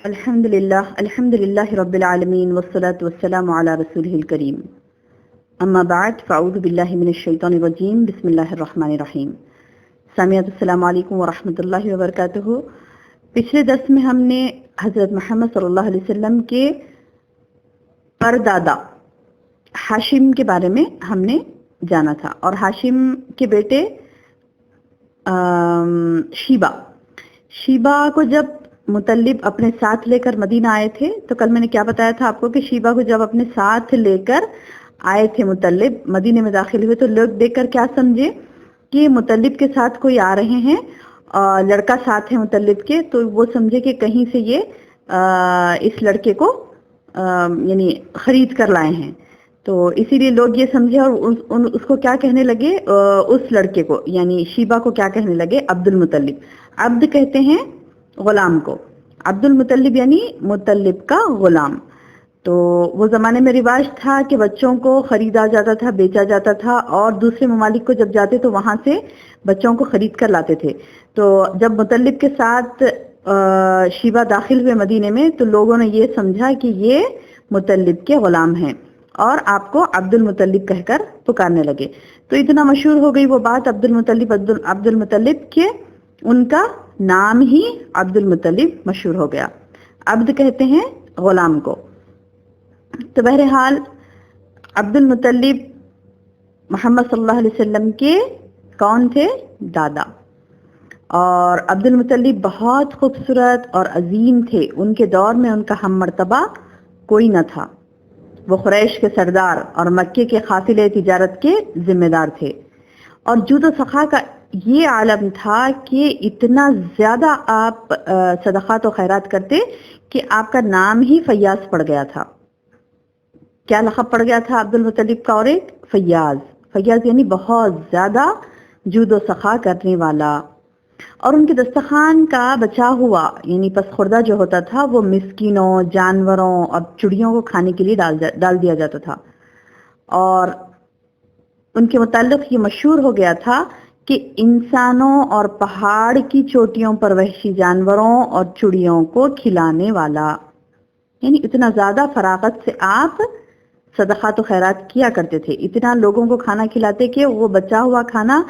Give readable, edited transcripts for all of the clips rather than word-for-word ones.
الحمدللہ رب العالمین والصلاة والسلام علی رسولہ الکریم اما بعد فاعوذ باللہ من الشیطان الرجیم بسم اللہ الرحمن الرحیم. سامعات السلام علیکم ورحمۃ اللہ وبرکاتہ. پچھلے درس میں ہم نے حضرت محمد صلی اللہ علیہ وسلم کے پردادا ہاشم کے بارے میں ہم نے جانا تھا، اور ہاشم کے بیٹے شیبہ کو جب مطلب اپنے ساتھ لے کر مدینہ آئے تھے، تو کل میں نے کیا بتایا تھا آپ کو کہ شیبہ کو جب اپنے ساتھ لے کر آئے تھے مطلب مدینے میں داخل ہوئے، تو لوگ دیکھ کر کیا سمجھے کہ مطلب کے ساتھ کوئی آ رہے ہیں، لڑکا ساتھ ہے مطلب کے، تو وہ سمجھے کہ کہیں سے یہ اس لڑکے کو یعنی خرید کر لائے ہیں. تو اسی لیے لوگ یہ سمجھے اور اس کو کیا کہنے لگے، اس لڑکے کو یعنی شیبہ کو کیا کہنے لگے، عبد المطلب. عبد کہتے ہیں غلام کو، عبد المطلب یعنی مطلب کا غلام. تو وہ زمانے میں رواج تھا کہ بچوں کو خریدا جاتا تھا، بیچا جاتا تھا، اور دوسرے ممالک کو جب جاتے تو وہاں سے بچوں کو خرید کر لاتے تھے. تو جب مطلب کے ساتھ شیبہ داخل ہوئے مدینے میں، تو لوگوں نے یہ سمجھا کہ یہ مطلب کے غلام ہیں اور آپ کو عبد المطلب کہہ کر پکارنے لگے. تو اتنا مشہور ہو گئی وہ بات عبد المطلب کہ ان کا نام ہی عبد المطلب مشہور ہو گیا. عبد کہتے ہیں غلام کو. تو بہرحال عبد المطلب محمد صلی اللہ علیہ وسلم کے کون تھے؟ دادا. اور عبد المطلب بہت خوبصورت اور عظیم تھے. ان کے دور میں ان کا ہم مرتبہ کوئی نہ تھا. وہ قریش کے سردار اور مکے کے قافلے تجارت کے ذمہ دار تھے، اور جود و سخا کا یہ عالم تھا کہ اتنا زیادہ آپ صدقات و خیرات کرتے کہ آپ کا نام ہی فیاض پڑ گیا تھا. کیا لقب پڑ گیا تھا عبد المطلب کا؟ اور ایک فیاض یعنی بہت زیادہ جود و سخا کرنے والا. اور ان کے دسترخوان کا بچا ہوا یعنی پس خوردہ جو ہوتا تھا وہ مسکینوں، جانوروں اور چڑیوں کو کھانے کے لیے ڈال دیا جاتا تھا. اور ان کے متعلق یہ مشہور ہو گیا تھا کہ انسانوں اور پہاڑ کی چوٹیوں پر وحشی جانوروں اور چڑیوں کو کھلانے والا. یعنی اتنا زیادہ فراغت سے آپ صدقات و خیرات کیا کرتے تھے، اتنا لوگوں کو کھانا کھلاتے کہ وہ بچا ہوا کھانا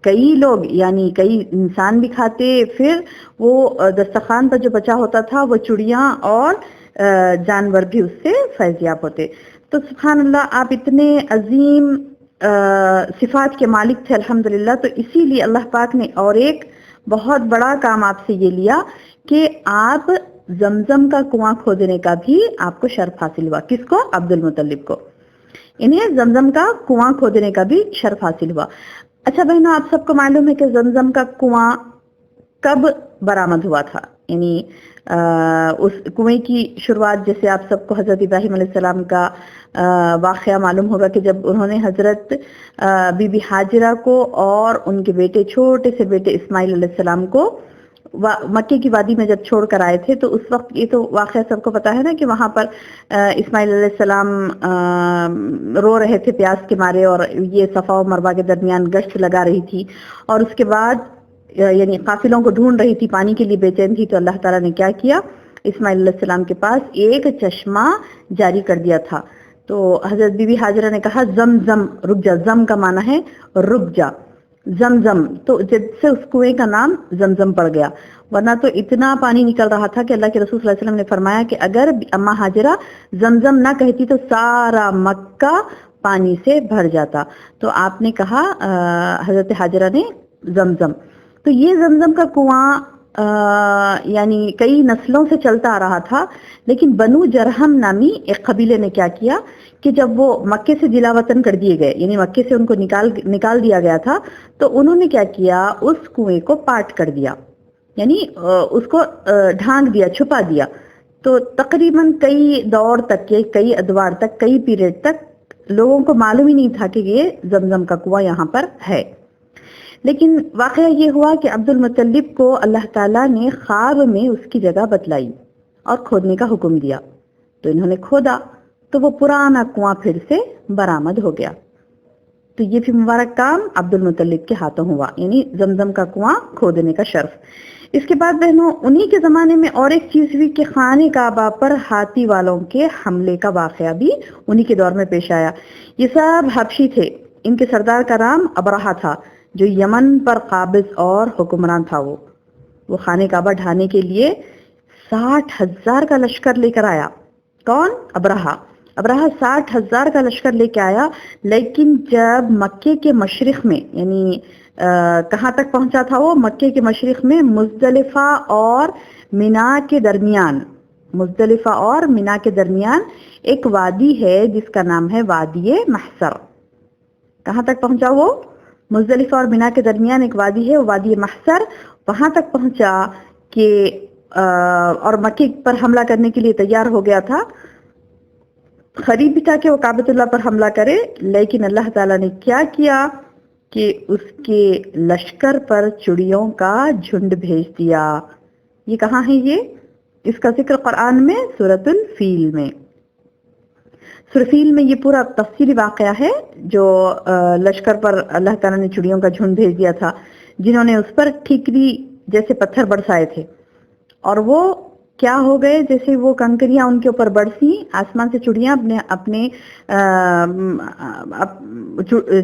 کئی لوگ یعنی کئی انسان بھی کھاتے، پھر وہ دسترخوان پر جو بچا ہوتا تھا وہ چڑیاں اور جانور بھی اس سے فیضیاب ہوتے. تو سبحان اللہ، آپ اتنے عظیم صفات کے مالک تھے الحمدللہ. تو اسی لیے اللہ پاک نے اور ایک بہت بڑا کام آپ سے یہ لیا کہ آپ زمزم کا کنواں کھودنے کا بھی آپ کو شرف حاصل ہوا. کس کو؟ عبد المطلب کو. انہیں زمزم کا کنواں کھودنے کا بھی شرف حاصل ہوا. اچھا بہنوں، آپ سب کو معلوم ہے کہ زمزم کا کنواں کب برآمد ہوا تھا؟ یعنی اس کنویں کی شروعات، جیسے آپ سب کو حضرت ابراہیم علیہ السلام کا واقعہ معلوم ہوگا کہ جب انہوں نے حضرت بی بی ہاجرہ کو اور ان کے بیٹے، چھوٹے سے بیٹے اسماعیل علیہ السلام کو مکے کی وادی میں جب چھوڑ کر آئے تھے، تو اس وقت یہ تو واقعہ سب کو پتا ہے نا کہ وہاں پر اسماعیل علیہ السلام رو رہے تھے پیاس کے مارے، اور یہ صفا و مروہ کے درمیان گشت لگا رہی تھی، اور اس کے بعد یعنی قافلوں کو ڈھونڈ رہی تھی، پانی کے لیے بے چین تھی. تو اللہ تعالیٰ نے کیا کیا؟ اسماعیل علیہ السلام کے پاس ایک چشمہ جاری کر دیا تھا. تو حضرت بی بی ہاجرہ نے کہا زم رک جا. زم کا معنی ہے رک جا، زمزم. تو جب سے اس کنویں کا نام زمزم پڑ گیا، ورنہ تو اتنا پانی نکل رہا تھا کہ اللہ کے رسول صلی اللہ علیہ وسلم نے فرمایا کہ اگر اماں ہاجرہ زمزم نہ کہتی تو سارا مکہ پانی سے بھر جاتا. تو آپ نے کہا حضرت ہاجرہ نے زمزم. تو یہ زمزم کا کنواں یعنی کئی نسلوں سے چلتا آ رہا تھا، لیکن بنو جرہم نامی ایک قبیلے نے کیا کیا کہ جب وہ مکے سے جلا وطن کر دیے گئے، یعنی مکے سے ان کو نکال دیا گیا تھا، تو انہوں نے کیا کیا؟ اس کنویں کو پاٹ کر دیا، یعنی اس کو ڈھانک دیا، چھپا دیا. تو تقریباً کئی دور تک کے، کئی ادوار تک، کئی پیریڈ تک لوگوں کو معلوم ہی نہیں تھا کہ یہ زمزم کا کنواں یہاں پر ہے. لیکن واقعہ یہ ہوا کہ عبد المطلب کو اللہ تعالیٰ نے خواب میں اس کی جگہ بتلائی اور کھودنے کا حکم دیا. تو انہوں نے کھودا تو وہ پرانا کنواں پھر سے برآمد ہو گیا. تو یہ بھی مبارک کام عبد المطلب کے ہاتھوں ہوا، یعنی زمزم کا کنواں کھودنے کا شرف۔ اس کے بعد بہنوں انہی کے زمانے میں اور ایک چیز ہوئی کہ خانہ کعبہ پر ہاتھی والوں کے حملے کا واقعہ بھی انہی کے دور میں پیش آیا۔ یہ سب حبشی تھے، ان کے سردار کا نام ابرہہ تھا جو یمن پر قابض اور حکمران تھا۔ وہ خانہ کعبہ ڈھانے کے لیے 60,000 کا لشکر لے کر آیا۔ کون؟ ابرہہ 60,000 کا لشکر لے کے آیا، لیکن جب مکے کے مشرق میں، یعنی کہاں تک پہنچا تھا وہ؟ مکے کے مشرق میں مزدلفہ اور مینا کے درمیان ایک وادی ہے جس کا نام ہے وادی محسر۔ کہاں تک پہنچا وہ؟ مزدلفہ اور مینا کے درمیان ایک وادی ہے، وہ وادی محسر، وہاں تک پہنچا کہ اور مکے پر حملہ کرنے کے لیے تیار ہو گیا تھا۔ قریب بھی تھا کہ وہ کعبۃ اللہ پر حملہ کرے، لیکن اللہ تعالیٰ نے کیا کیا کہ اس کے لشکر پر چڑیوں کا جھنڈ بھیج دیا۔ یہ کہاں ہے؟ اس کا ذکر قرآن میں سورۃ الفیل میں۔ سورۃ الفیل میں یہ پورا تفصیلی واقعہ ہے جو لشکر پر اللہ تعالیٰ نے چڑیوں کا جھنڈ بھیج دیا تھا، جنہوں نے اس پر ٹھیکری جیسے پتھر برسائے تھے، اور وہ کیا ہو گئے؟ جیسے وہ کنکریاں ان کے اوپر برسی، آسمان سے چڑیاں اپنے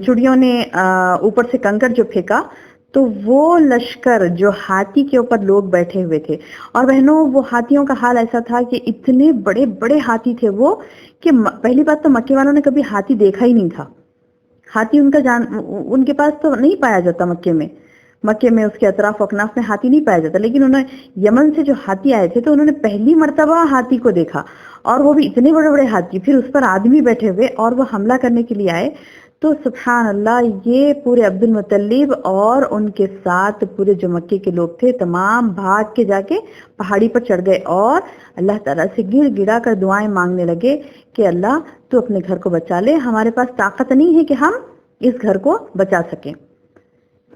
چڑیوں نے اوپر سے کنکر جو پھینکا، تو وہ لشکر جو ہاتھی کے اوپر لوگ بیٹھے ہوئے تھے، اور بہنوں وہ ہاتھیوں کا حال ایسا تھا کہ اتنے بڑے بڑے ہاتھی تھے وہ کہ پہلی بات تو مکے والوں نے کبھی ہاتھی دیکھا ہی نہیں تھا۔ ہاتھی ان کے پاس تو نہیں پایا جاتا مکے میں اس کے اطراف و اکناف میں ہاتھی نہیں پایا جاتا، لیکن انہوں نے یمن سے جو ہاتھی آئے تھے تو انہوں نے پہلی مرتبہ ہاتھی کو دیکھا، اور وہ بھی اتنے بڑے بڑے ہاتھی، پھر اس پر آدمی بیٹھے ہوئے، اور وہ حملہ کرنے کے لیے آئے۔ تو سبحان اللہ، یہ پورے عبد المطلب اور ان کے ساتھ پورے جو مکے کے لوگ تھے تمام بھاگ کے جا کے پہاڑی پر چڑھ گئے اور اللہ تعالیٰ سے گڑ گڑا کر دعائیں مانگنے لگے کہ اللہ تو اپنے گھر کو بچا لے، ہمارے پاس طاقت نہیں ہے کہ ہم اس گھر کو بچا سکیں۔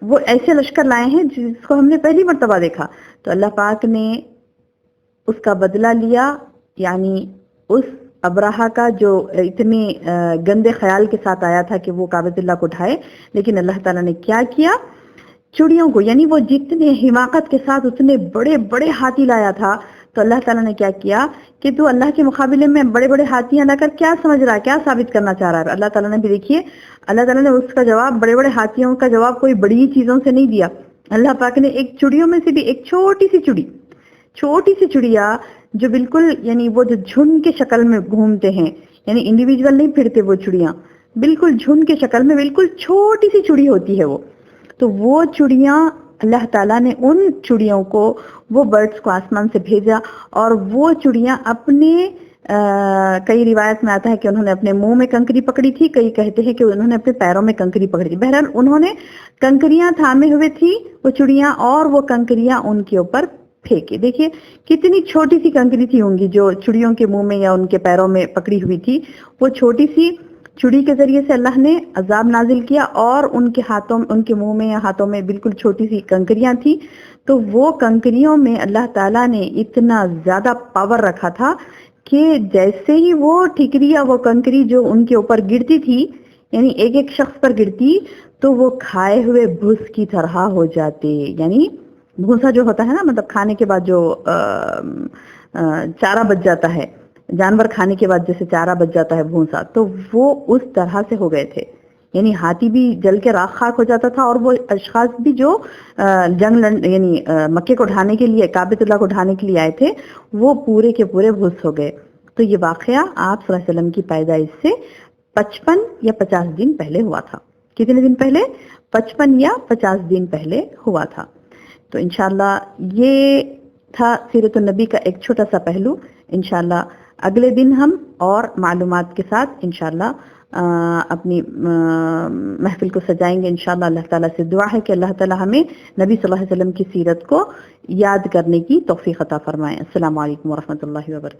وہ ایسے لشکر لائے ہیں جس کو ہم نے پہلی مرتبہ دیکھا۔ تو اللہ پاک نے اس کا بدلہ لیا، یعنی اس ابرہہ کا جو اتنے گندے خیال کے ساتھ آیا تھا کہ وہ کعبۃ اللہ کو ڈھائے، لیکن اللہ تعالیٰ نے کیا کیا؟ چڑیوں کو، یعنی وہ جتنے حماقت کے ساتھ اتنے بڑے بڑے ہاتھی لایا تھا، تو اللہ تعالیٰ نے کیا کیا کہ تو اللہ کے مقابلے میں بڑے بڑے ہاتھیاں لا کر کیا سمجھ رہا ہے، کیا ثابت کرنا چاہ رہا ہے؟ اللہ تعالیٰ نے بھی دیکھیے، اللہ تعالیٰ نے اس کا جواب، بڑے بڑے ہاتھیوں کا جواب کوئی بڑی چیزوں سے نہیں دیا۔ اللہ پاک نے ایک چڑیوں میں سے بھی ایک چھوٹی سی چڑیا جو بالکل، یعنی وہ جو جھنڈ کے شکل میں گھومتے ہیں، یعنی انڈیویجول نہیں پھرتے وہ چڑیاں، بالکل جھنڈ کے شکل میں، بالکل چھوٹی سی چڑی ہوتی ہے وہ، تو وہ چڑیاں اللہ تعالیٰ نے ان چڑیوں کو، وہ برڈز کو آسمان سے بھیجا، اور وہ چڑیاں اپنے کئی روایت میں آتا ہے کہ انہوں نے اپنے منہ میں کنکری پکڑی تھی، کئی کہتے ہیں کہ انہوں نے اپنے پیروں میں کنکری پکڑی تھی، بہرحال انہوں نے کنکریاں تھامے ہوئے تھی وہ چڑیاں، اور وہ کنکریاں ان کے اوپر پھینکے۔ دیکھیے کتنی چھوٹی سی کنکری تھی ہوں گی جو چڑیوں کے منہ میں یا ان کے پیروں میں پکڑی ہوئی تھی، وہ چھوٹی سی چڑی کے ذریعے سے اللہ نے عذاب نازل کیا، اور ان کے ہاتھوں، ان کے منہ میں یا ہاتھوں میں بالکل چھوٹی سی کنکریاں تھی، تو وہ کنکریوں میں اللہ تعالیٰ نے اتنا زیادہ پاور رکھا تھا کہ جیسے ہی وہ ٹھیکری یا وہ کنکری جو ان کے اوپر گرتی تھی، یعنی ایک ایک شخص پر گرتی، تو وہ کھائے ہوئے بھس کی طرح ہو جاتے، یعنی بھوسا جو ہوتا ہے نا، مطلب کھانے کے بعد جو چارہ بچ جاتا ہے، جانور کھانے کے بعد جیسے چارہ بچ جاتا ہے بھوسا، تو وہ اس طرح سے ہو گئے تھے، یعنی ہاتھی بھی جل کے راکھ خاک ہو جاتا تھا، اور وہ اشخاص بھی جو یعنی مکے کو ڈھانے کے لیے، کعبۃ اللہ کو ڈھانے کے لیے آئے تھے، وہ پورے کے پورے بھس ہو گئے۔ تو یہ واقعہ آپ صلی اللہ علیہ وسلم کی پیدائش سے 55 یا 50 دن پہلے ہوا تھا۔ کتنے دن پہلے؟ 55 یا 50 دن پہلے ہوا تھا۔ تو انشاءاللہ یہ تھا سیرت النبی کا ایک چھوٹا سا پہلو۔ انشاءاللہ اگلے دن ہم اور معلومات کے ساتھ انشاءاللہ اپنی محفل کو سجائیں گے انشاءاللہ۔ اللہ تعالیٰ سے دعا ہے کہ اللہ تعالیٰ ہمیں نبی صلی اللہ علیہ وسلم کی سیرت کو یاد کرنے کی توفیق عطا فرمائے۔ السلام علیکم ورحمۃ اللہ وبرکاتہ۔